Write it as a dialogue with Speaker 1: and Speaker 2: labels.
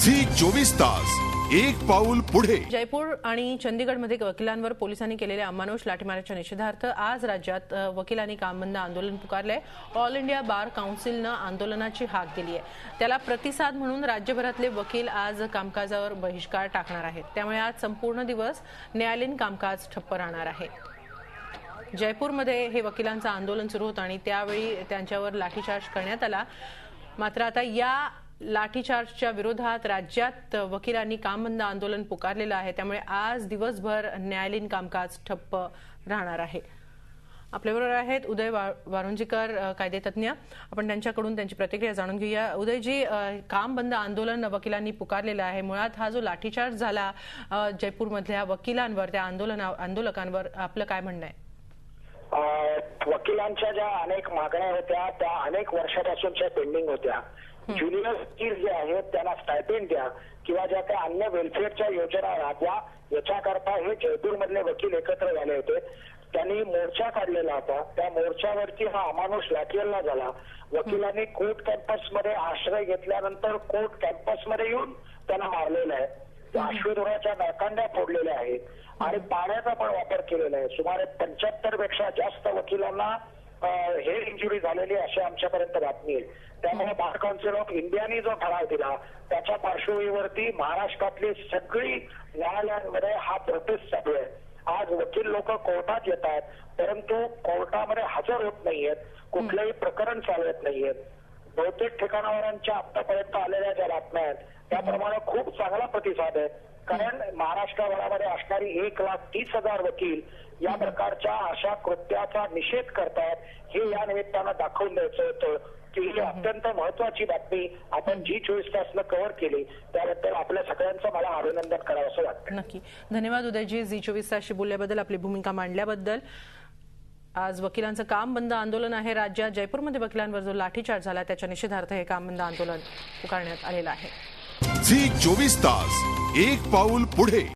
Speaker 1: Zee 24 तास एक पाऊल पुढे।
Speaker 2: जयपूर आणि चंदीगडमध्ये वकिलांवर पोलिसांनी केलेल्या अमानुष लाठीमाराच्या निषेधार्थ आज राज्यात वकिलांनी काम बंद आंदोलन पुकारले। ऑल इंडिया बार काउन्सिलने आंदोलनाची हाक दिली आहे। त्याला प्रतिसाद म्हणून राज्यभरातले वकील आज कामकाजावर बहिष्कार टाकणार आहेत। त्यामुळे आज संपूर्ण दिवस न्यायालयीन कामकाज ठप्प राहणार आहे। जयपूरमध्ये हे वकिलांचं आंदोलन सुरू होतं आणि त्यावेळी त्यांच्यावर लाठीचार्ज करण्यात आला। मात्र आता या लाठीचार्जच्या विरोधात राज्यात वकिलांनी काम बंद आंदोलन पुकारलेलं आहे। त्यामुळे आज दिवसभर न्यायालयीन कामकाज ठप्प राहणार आहे। आपल्याबरोबर आहेत उदय वारुंजीकर, कायदेतज्ञ। आपण त्यांच्याकडून त्यांची प्रतिक्रिया जाणून घेऊया। उदयजी, काम बंद आंदोलन वकिलांनी पुकारलेलं आहे। मुळात हा जो लाठीचार्ज झाला जयपूरमधल्या वकिलांवर, त्या आंदोलकांवर, आपलं काय म्हणणं आहे?
Speaker 3: वकिलांच्या ज्या अनेक मागण्या होत्या त्या अनेक वर्षापासूनच्या पेंडिंग होत्या। ज्युनियर वकील जे आहेत त्यांना स्टायपेंड द्या किंवा ज्या काही अन्य वेलफेअरच्या योजना राबवा, याच्याकरता हे जयपूरमधले वकील एकत्र झाले होते। त्यांनी मोर्चा काढलेला होता। त्या मोर्चावरती हा अमानुष लाठीहल्ला झाला। वकिलांनी कोर्ट कॅम्पसमध्ये आश्रय घेतल्यानंतर कोर्ट कॅम्पसमध्ये येऊन त्यांना मारलेलं आहे। अश्वधुराच्या नळकांड्या फोडलेल्या आहेत आणि पाण्याचा पण वापर केलेला आहे। सुमारे 75 पेक्षा जास्त वकिलांना हेड इंजुरी झालेली अशी आमच्यापर्यंत बातमी आहे। त्यामुळे बार काउन्सिल ऑफ इंडियाने जो ठराव दिला त्याच्या पार्श्वभूमीवरती महाराष्ट्रातली सगळी न्यायालयांमध्ये हा प्रोटेस्ट चालू आहे। आज वकील लोक कोर्टात येतात परंतु कोर्टामध्ये हजर होत नाहीयेत, कुठलंही प्रकरण चालवत नाहीयेत। बहुतेक ठिकाणावरांच्या आतापर्यंत आलेल्या ज्या बातम्या आहेत त्याप्रमाणे खूप चांगला प्रतिसाद आहे। कारण महाराष्ट्राभरामध्ये असणारी 1,30,000 वकील या प्रकारच्या अशा कृत्याचा निषेध करतात। हे या निमित्तानं दाखवून द्यायचं होतं की ही अत्यंत महत्वाची बातमी आपण G24 तासला कव्हर केली, त्याबद्दल आपल्या सगळ्यांचं मला अभिनंदन करावं असं वाटतं।
Speaker 2: नक्की, धन्यवाद उदयजी, G24 तासशी बोलल्याबद्दल, आपली भूमिका मांडल्याबद्दल। आज वकिलांचं काम बंद आंदोलन आहे राज्यात। जयपूरमध्ये वकिलांवर जो लाठीचार्ज झाला त्याच्या निषेधार्थ हे काम बंद आंदोलन पुकारण्यात आलेलं आहे।
Speaker 1: झी 24 तास एक पाऊल पुढे।